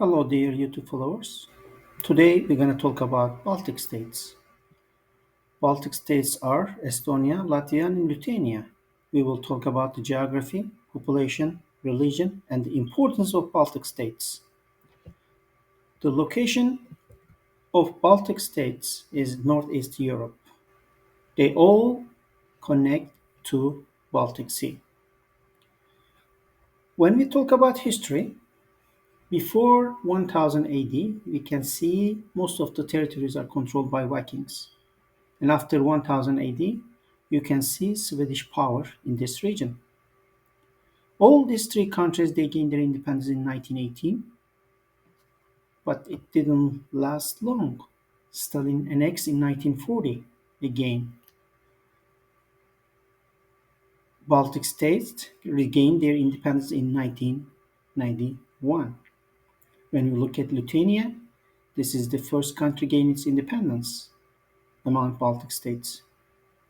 Hello, dear YouTube followers. Today we're going to talk about Baltic states. Baltic states are Estonia, Latvia, and Lithuania. We will talk about the geography, population, religion, and the importance of Baltic states. The location of Baltic states is Northeast Europe. They all connect to Baltic Sea. When we talk about history, before 1000 AD, we can see most of the territories are controlled by Vikings. And after 1000 AD, you can see Swedish power in this region. All these three countries, they gained their independence in 1918, but it didn't last long. Stalin annexed in 1940 again. Baltic states regained their independence in 1991. When we look at Lithuania, this is the first country gain its independence among Baltic states.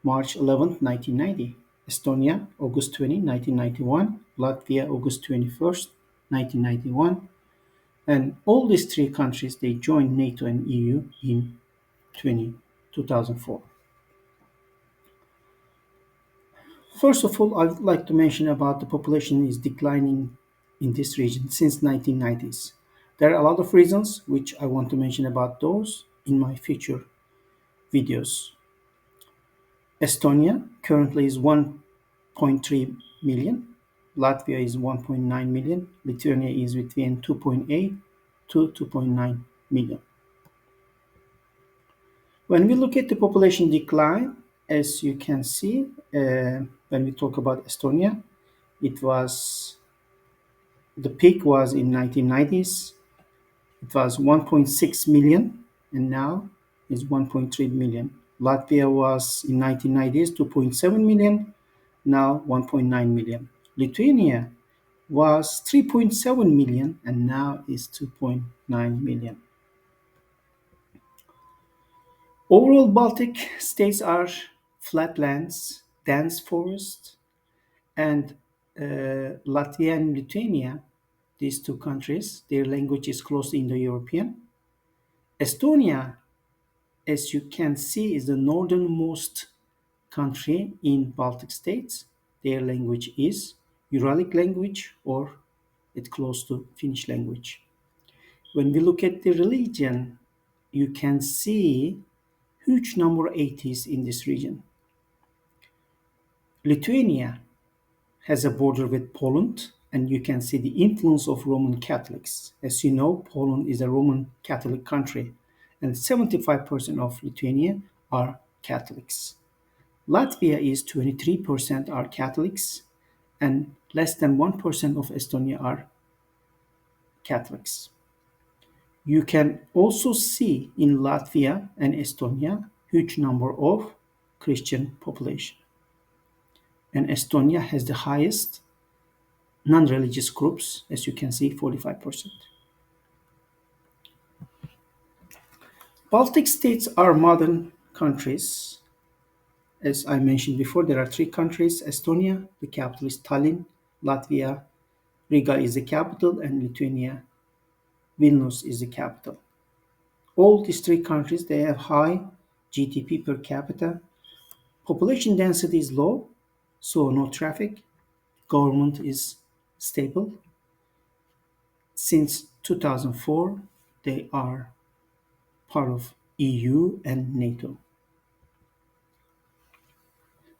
March 11, 1990. Estonia, August 20, 1991. Latvia, August 21st, 1991. And all these three countries, they joined NATO and EU in 2004. First of all, I would like to mention about the population is declining in this region since 1990s. There are a lot of reasons which I want to mention about those in my future videos. Estonia currently is 1.3 million. Latvia is 1.9 million. Lithuania is between 2.8 to 2.9 million. When we look at the population decline, as you can see, when we talk about Estonia, the peak was in 1990s. It was 1.6 million, and now is 1.3 million. Latvia was in 1990s 2.7 million, now 1.9 million. Lithuania was 3.7 million and now is 2.9 million. Overall, Baltic states are flatlands, dense forests, and Latvia and Lithuania, these two countries, their language is close to Indo-European. Estonia, as you can see, is the northernmost country in Baltic states. Their language is Uralic language, or it's close to Finnish language. When we look at the religion, you can see huge number of atheists in this region. Lithuania has a border with Poland, and you can see the influence of Roman Catholics. As you know, Poland is a Roman Catholic country, and 75% of Lithuania are Catholics. Latvia is 23% are Catholics, and less than 1% of Estonia are Catholics. You can also see in Latvia and Estonia huge number of Christian population. And Estonia has the highest non-religious groups, as you can see, 45%. Baltic states are modern countries. As I mentioned before, there are three countries: Estonia, the capital is Tallinn; Latvia, Riga is the capital; and Lithuania, Vilnius is the capital. All these three countries, they have high GDP per capita. Population density is low, so no traffic. Government is stable. Since 2004, they are part of EU and NATO.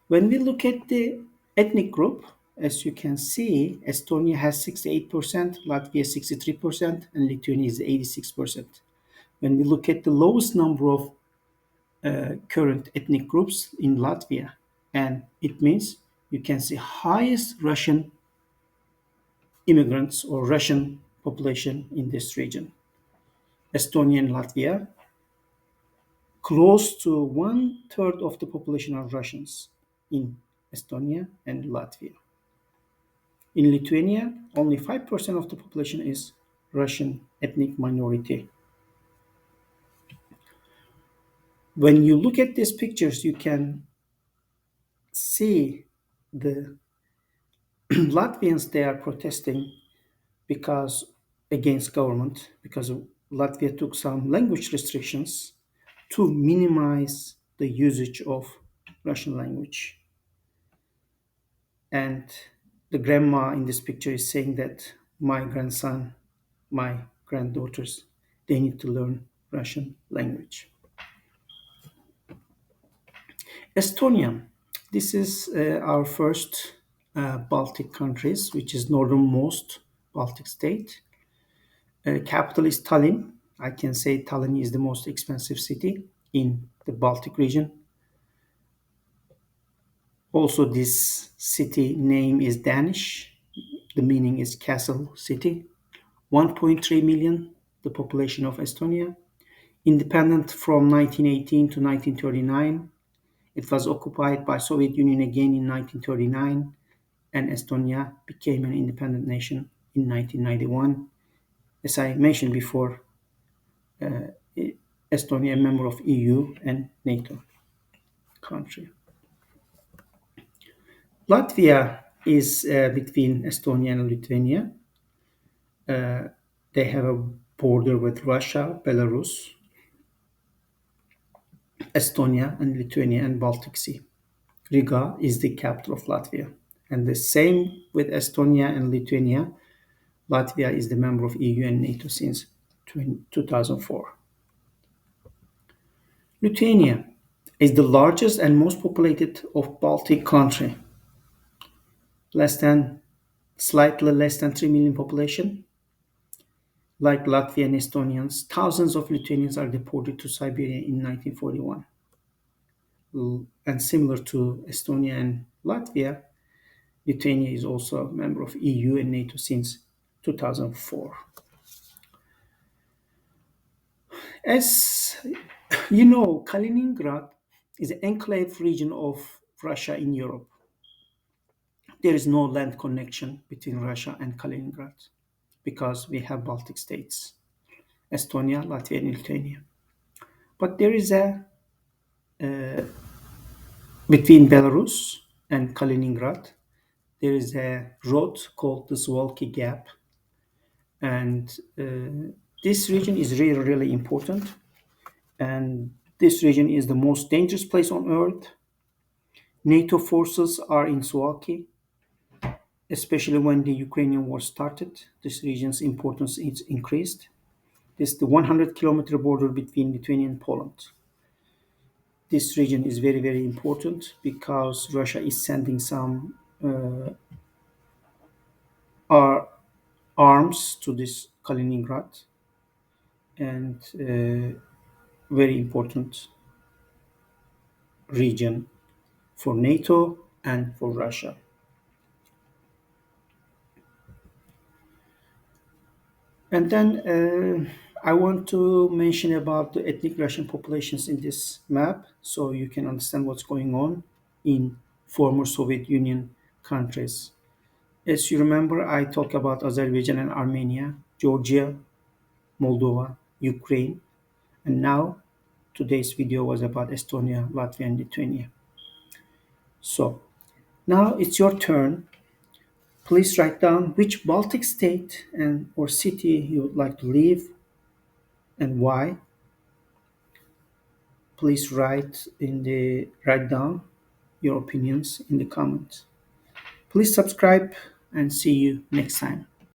When we look at the ethnic group, as you can see, Estonia has 68%, Latvia 63%, and Lithuania is 86%. When we look at the lowest number of current ethnic groups in Latvia, and it means you can see highest Russian immigrants or Russian population in this region. Estonia and Latvia, close to one third of the population are Russians in Estonia and Latvia. In Lithuania, only 5% of the population is Russian ethnic minority. When you look at these pictures, you can see the Latvians, they are protesting because against government because Latvia took some language restrictions to minimize the usage of Russian language. And the grandma in this picture is saying that my grandson, my granddaughters, they need to learn Russian language. Estonia. This is our first Baltic countries, which is northernmost Baltic state. Capital is Tallinn. I can say Tallinn is the most expensive city in the Baltic region. Also, this city name is Danish. The meaning is castle city. 1.3 million, the population of Estonia. Independent from 1918 to 1939. It was occupied by Soviet Union again in 1939, and Estonia became an independent nation in 1991. As I mentioned before, Estonia a member of EU and NATO country. Latvia is between Estonia and Lithuania. They have a border with Russia, Belarus, Estonia, and Lithuania, and Baltic Sea. Riga is the capital of Latvia. And the same with Estonia and Lithuania. Latvia is the member of EU and NATO since 2004. Lithuania is the largest and most populated of Baltic country. Slightly less than 3 million population. Like Latvia and Estonians, thousands of Lithuanians are deported to Siberia in 1941. And similar to Estonia and Latvia, Lithuania is also a member of EU and NATO since 2004. As you know, Kaliningrad is an enclave region of Russia in Europe. There is no land connection between Russia and Kaliningrad because we have Baltic states, Estonia, Latvia, and Lithuania. But there is a between Belarus and Kaliningrad, there is a road called the Suwalki Gap, and this region is really, really important. And this region is the most dangerous place on earth. NATO forces are in Suwalki, especially when the Ukrainian war started. This region's importance is increased. This is the 100-kilometer border between Lithuania and Poland. This region is very, very important because Russia is sending some arms to this Kaliningrad, and very important region for NATO and for Russia. And then I want to mention about the ethnic Russian populations in this map so you can understand what's going on in former Soviet Union countries. As you remember, I talked about Azerbaijan and Armenia, Georgia, Moldova, Ukraine, and now today's video was about Estonia, Latvia, and Lithuania. So now it's your turn. Please write down which Baltic state and or city you would like to live and why. Please write down your opinions in the comments. Please subscribe and see you next time.